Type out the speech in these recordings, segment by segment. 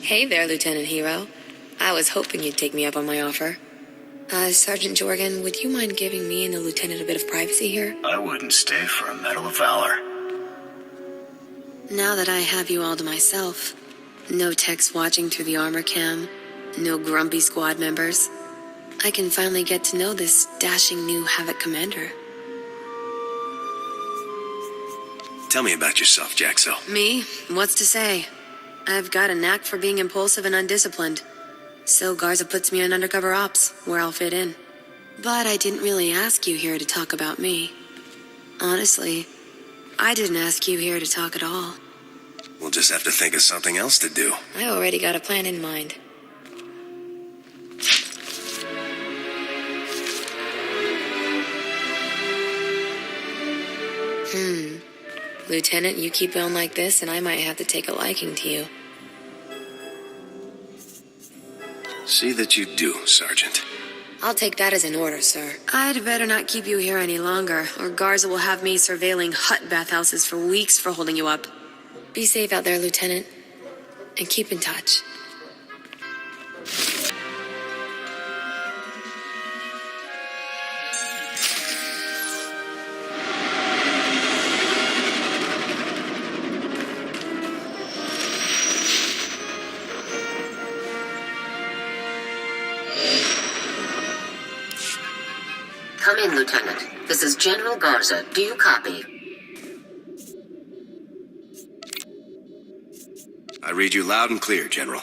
Hey there, Lieutenant Hero. I was hoping you'd take me up on my offer. Sergeant Jorgen, would you mind giving me and the lieutenant a bit of privacy here? I wouldn't stay for a Medal of Valor. Now that I have you all to myself, no techs watching through the armor cam, no grumpy squad members, I can finally get to know this dashing new Havoc commander. Tell me about yourself, Jaxo. Me? What's to say? I've got a knack for being impulsive and undisciplined. So Garza puts me on undercover ops, where I'll fit in. But I didn't really ask you here to talk about me. Honestly, I didn't ask you here to talk at all. We'll just have to think of something else to do. I already got a plan in mind. Lieutenant, you keep on like this and I might have to take a liking to you. See that you do, Sergeant. I'll take that as an order, sir. I'd better not keep you here any longer, or Garza will have me surveilling hut bathhouses for weeks for holding you up. Be safe out there, Lieutenant, and keep in touch. Come in, Lieutenant. This is General Garza. Do you copy? I read you loud and clear, General.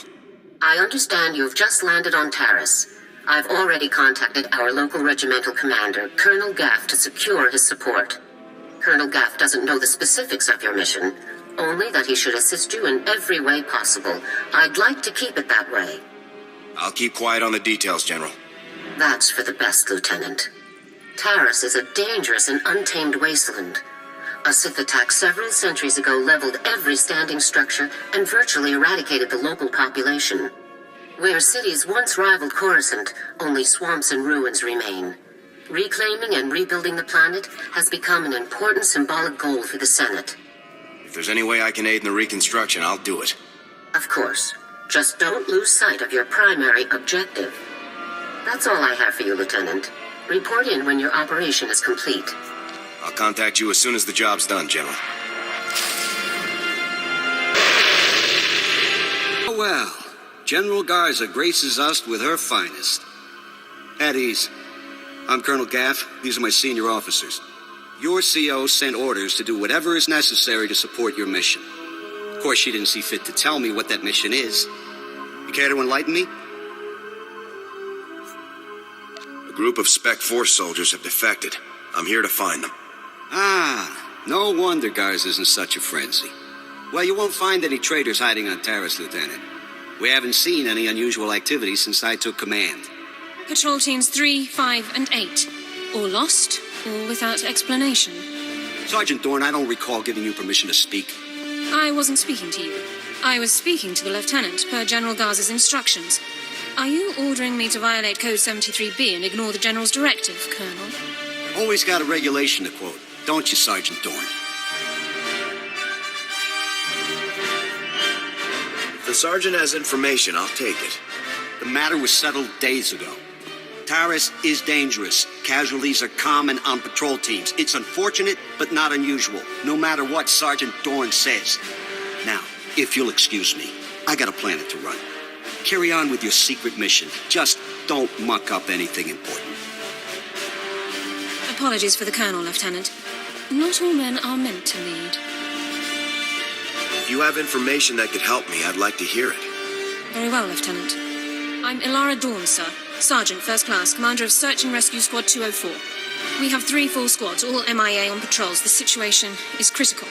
I understand you've just landed on Taris. I've already contacted our local regimental commander, Colonel Gaff, to secure his support. Colonel Gaff doesn't know the specifics of your mission, only that he should assist you in every way possible. I'd like to keep it that way. I'll keep quiet on the details, General. That's for the best, Lieutenant. Taris is a dangerous and untamed wasteland. A Sith attack several centuries ago leveled every standing structure and virtually eradicated the local population. Where cities once rivaled Coruscant, only swamps and ruins remain. Reclaiming and rebuilding the planet has become an important symbolic goal for the Senate. If there's any way I can aid in the reconstruction, I'll do it. Of course. Just don't lose sight of your primary objective. That's all I have for you, Lieutenant. Report in when your operation is complete. I'll contact you as soon as the job's done, General. Oh, well. General Garza graces us with her finest. At ease. I'm Colonel Gaff. These are my senior officers. Your CO sent orders to do whatever is necessary to support your mission. Of course, she didn't see fit to tell me what that mission is. You care to enlighten me? A group of Spec Force soldiers have defected. I'm here to find them. Ah, no wonder Garza's in such a frenzy. Well, you won't find any traitors hiding on Taris, Lieutenant. We haven't seen any unusual activity since I took command. Patrol teams 3, 5, and 8. All lost, or without explanation. Sergeant Dorn, I don't recall giving you permission to speak. I wasn't speaking to you. I was speaking to the Lieutenant, per General Garza's instructions. Are you ordering me to violate Code 73B and ignore the General's directive, Colonel? Always got a regulation to quote, don't you, Sergeant Dorn? If the Sergeant has information, I'll take it. The matter was settled days ago. Taris is dangerous. Casualties are common on patrol teams. It's unfortunate, but not unusual, no matter what Sergeant Dorn says. Now, if you'll excuse me, I got a planet to run. Carry on with your secret mission. Just don't muck up anything important. Apologies for the Colonel, Lieutenant. Not all men are meant to lead. If you have information that could help me, I'd like to hear it. Very well, Lieutenant. I'm Ilara Dawn, sir. Sergeant, First Class, Commander of Search and Rescue Squad 204. We have 3 full squads, all MIA on patrols. The situation is critical.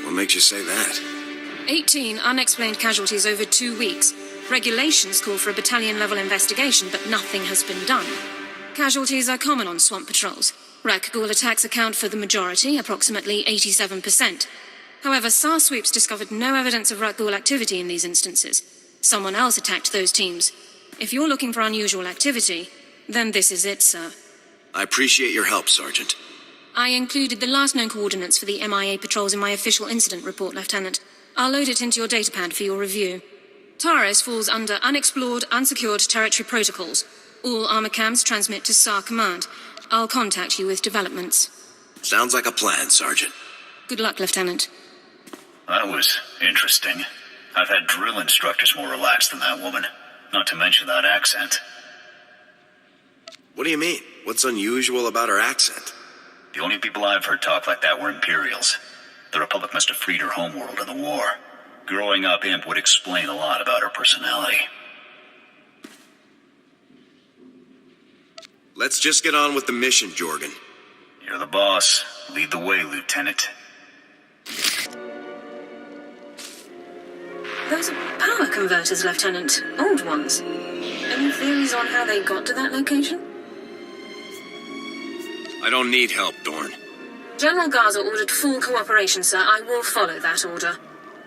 What makes you say that? 18 unexplained casualties over 2 weeks. Regulations call for a battalion-level investigation, but nothing has been done. Casualties are common on swamp patrols. Rakghoul attacks account for the majority, approximately 87%. However, SAR sweeps discovered no evidence of Rakghoul activity in these instances. Someone else attacked those teams. If you're looking for unusual activity, then this is it, sir. I appreciate your help, Sergeant. I included the last known coordinates for the MIA patrols in my official incident report, Lieutenant. I'll load it into your datapad for your review. Taurus falls under Unexplored, Unsecured Territory Protocols. All armor cams transmit to SAR Command. I'll contact you with developments. Sounds like a plan, Sergeant. Good luck, Lieutenant. That was interesting. I've had drill instructors more relaxed than that woman. Not to mention that accent. What do you mean? What's unusual about her accent? The only people I've heard talk like that were Imperials. The Republic must have freed her homeworld in the war. Growing up, Imp would explain a lot about her personality. Let's just get on with the mission, Jorgen. You're the boss. Lead the way, Lieutenant. Those are power converters, Lieutenant. Old ones. Any theories on how they got to that location? I don't need help, Dorn. General Garza ordered full cooperation, sir. I will follow that order.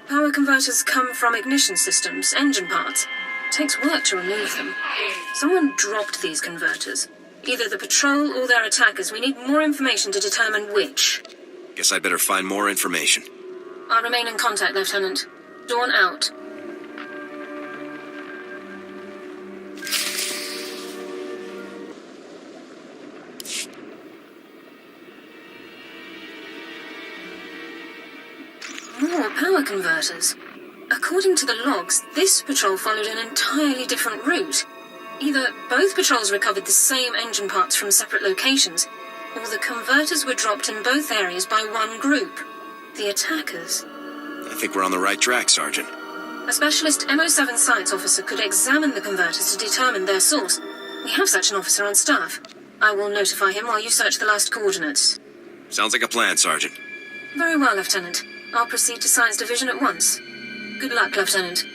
Power converters come from ignition systems, engine parts. Takes work to remove them. Someone dropped these converters. Either the patrol or their attackers. We need more information to determine which. Guess I better find more information. I'll remain in contact, Lieutenant. Dawn out. More power converters. According to the logs, this patrol followed an entirely different route. Either both patrols recovered the same engine parts from separate locations, or the converters were dropped in both areas by one group. The attackers. I think we're on the right track, Sergeant. A specialist MO7 science officer could examine the converters to determine their source. We have such an officer on staff. I will notify him while you search the last coordinates. Sounds like a plan, Sergeant. Very well, Lieutenant. I'll proceed to Science Division at once. Good luck, Lieutenant.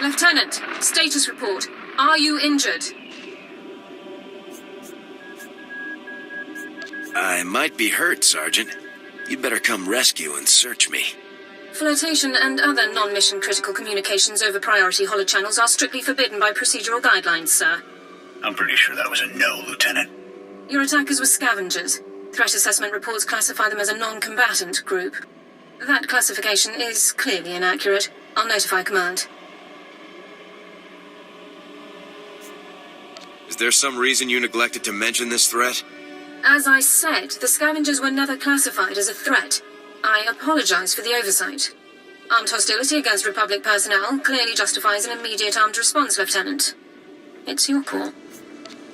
Lieutenant, status report. Are you injured? I might be hurt, Sergeant. You'd better come rescue and search me. Flirtation and other non-mission critical communications over priority holochannels are strictly forbidden by procedural guidelines, sir. I'm pretty sure that was a no, Lieutenant. Your attackers were scavengers. Threat assessment reports classify them as a non-combatant group. That classification is clearly inaccurate. I'll notify command. Is there some reason you neglected to mention this threat? As I said, the scavengers were never classified as a threat. I apologize for the oversight. Armed hostility against Republic personnel clearly justifies an immediate armed response, Lieutenant. It's your call.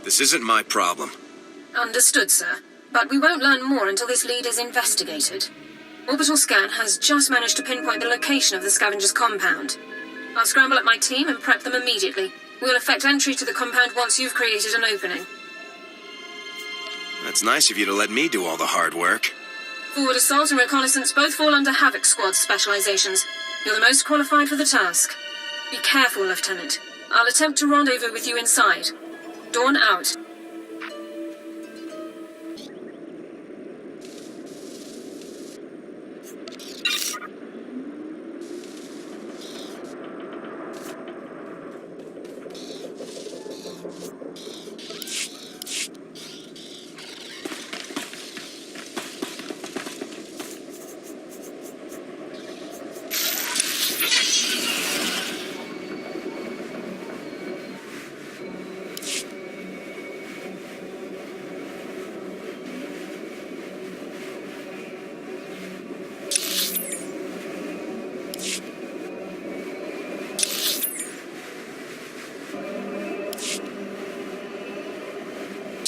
This isn't my problem. Understood, sir. But we won't learn more until this lead is investigated. Orbital scan has just managed to pinpoint the location of the scavengers' compound. I'll scramble up my team and prep them immediately. We'll effect entry to the compound once you've created an opening. That's nice of you to let me do all the hard work. Forward assault and reconnaissance both fall under Havoc Squad's specializations. You're the most qualified for the task. Be careful, Lieutenant. I'll attempt to rendezvous with you inside. Dawn out.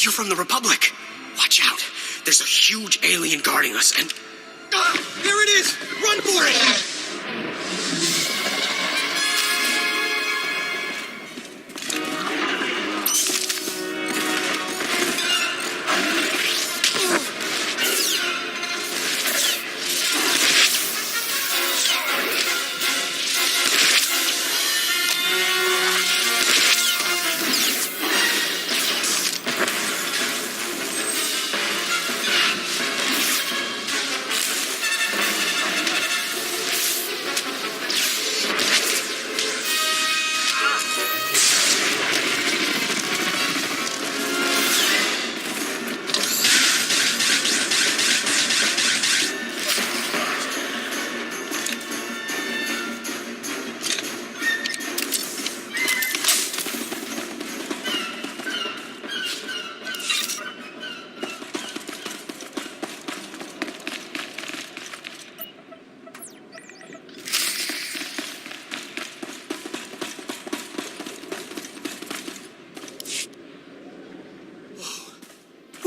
You're from the Republic. Watch out. There's a huge alien guarding us and... Ah! There it is! Run for it!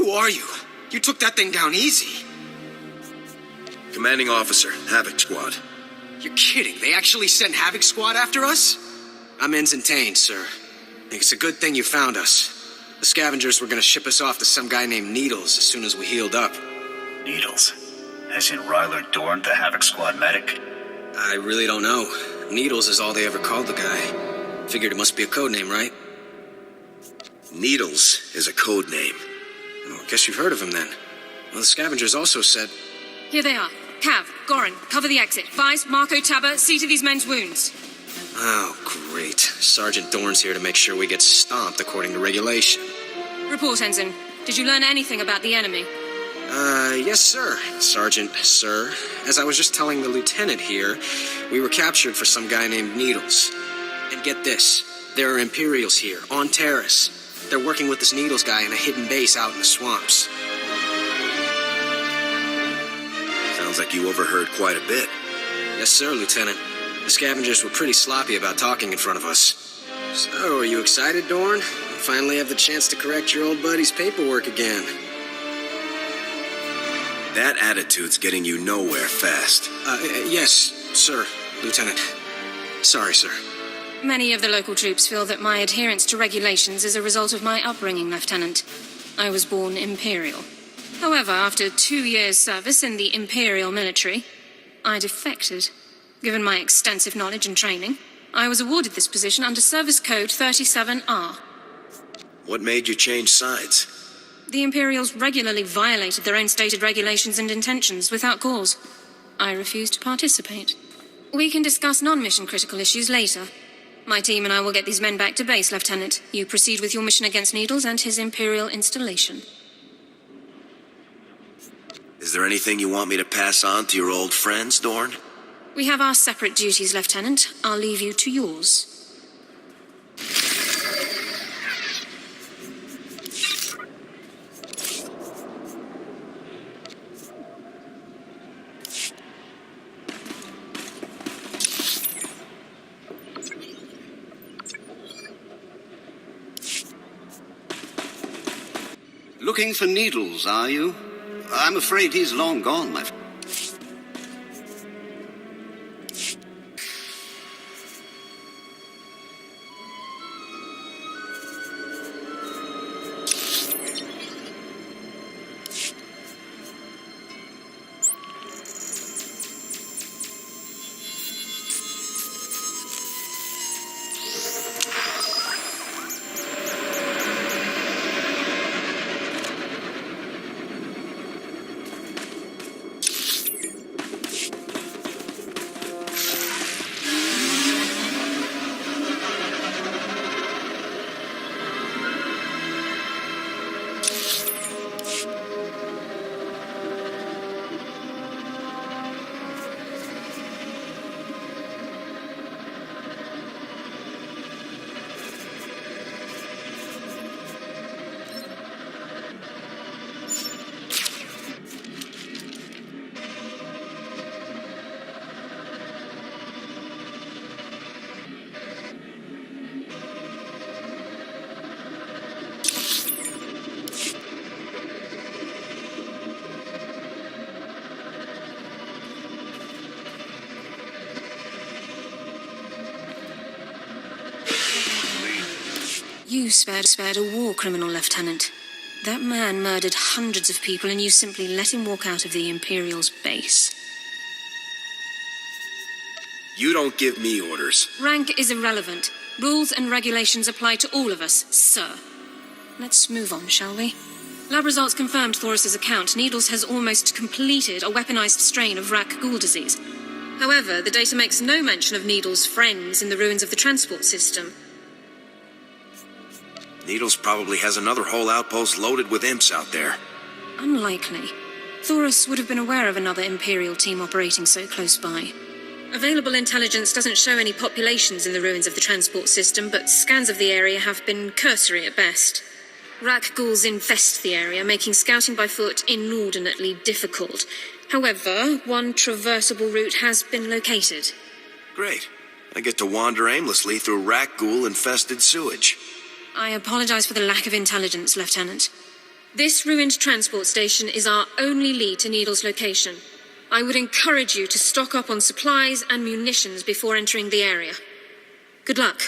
Who are you? You took that thing down easy. Commanding Officer, Havoc Squad. You're kidding. They actually sent Havoc Squad after us? I'm Ensign Tane, sir. I think it's a good thing you found us. The scavengers were gonna ship us off to some guy named Needles as soon as we healed up. Needles? As in Ryler Dorn, the Havoc Squad medic? I really don't know. Needles is all they ever called the guy. Figured it must be a code name, right? Needles is a code name. Well, I guess you've heard of him then. Well, the scavengers also said... Here they are. Cav, Gorin, cover the exit. Vice, Marco, Tabba, see to these men's wounds. Oh, great. Sergeant Dorn's here to make sure we get stomped according to regulation. Report, Ensign. Did you learn anything about the enemy? Yes, sir. Sergeant, sir. As I was just telling the lieutenant here, we were captured for some guy named Needles. And get this, there are Imperials here, on Terrace. They're working with this Needles guy in a hidden base out in the swamps. Sounds like you overheard quite a bit. Yes, sir, Lieutenant. The scavengers were pretty sloppy about talking in front of us. So, are you excited, Dorn? You finally have the chance to correct your old buddy's paperwork again. That attitude's getting you nowhere fast. Yes, sir, Lieutenant. Sorry, sir. Many of the local troops feel that my adherence to regulations is a result of my upbringing, Lieutenant. I was born Imperial. However, after 2 years' service in the Imperial military, I defected. Given my extensive knowledge and training, I was awarded this position under Service Code 37R. What made you change sides? The Imperials regularly violated their own stated regulations and intentions without cause. I refused to participate. We can discuss non-mission critical issues later. My team and I will get these men back to base, Lieutenant. You proceed with your mission against Needles and his Imperial installation. Is there anything you want me to pass on to your old friends, Dorn? We have our separate duties, Lieutenant. I'll leave you to yours. Looking for Needles, are you? I'm afraid he's long gone, my friend. You spared a war criminal, Lieutenant. That man murdered hundreds of people and you simply let him walk out of the Imperial's base. You don't give me orders. Rank is irrelevant. Rules and regulations apply to all of us, sir. Let's move on, shall we? Lab results confirmed Thoris's account. Needles has almost completed a weaponized strain of Rak Ghoul disease. However, the data makes no mention of Needles' friends in the ruins of the transport system. Needles probably has another whole outpost loaded with imps out there. Unlikely. Thoris would have been aware of another Imperial team operating so close by. Available intelligence doesn't show any populations in the ruins of the transport system, but scans of the area have been cursory at best. Rak ghouls infest the area, making scouting by foot inordinately difficult. However, one traversable route has been located. Great. I get to wander aimlessly through Rak Ghoul-infested sewage. I apologize for the lack of intelligence, Lieutenant. This ruined transport station is our only lead to Needle's location. I would encourage you to stock up on supplies and munitions before entering the area. Good luck.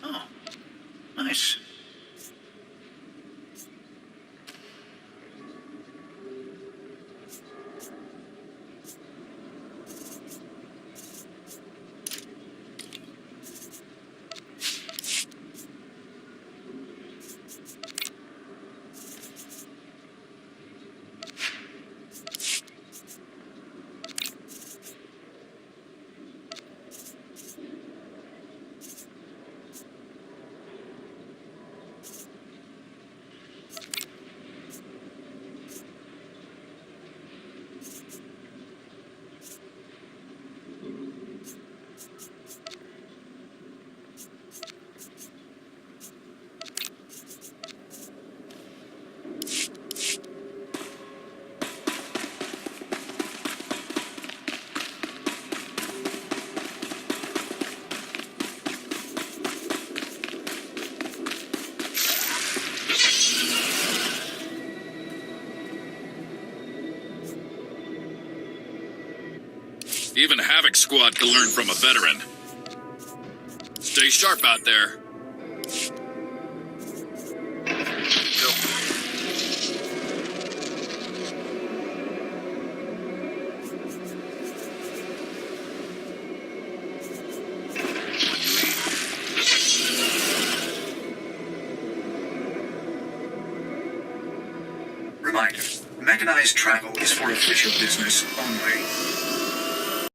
Oh, nice. Even Havoc Squad can learn from a veteran. Stay sharp out there. Reminder, mechanized travel is for official business only.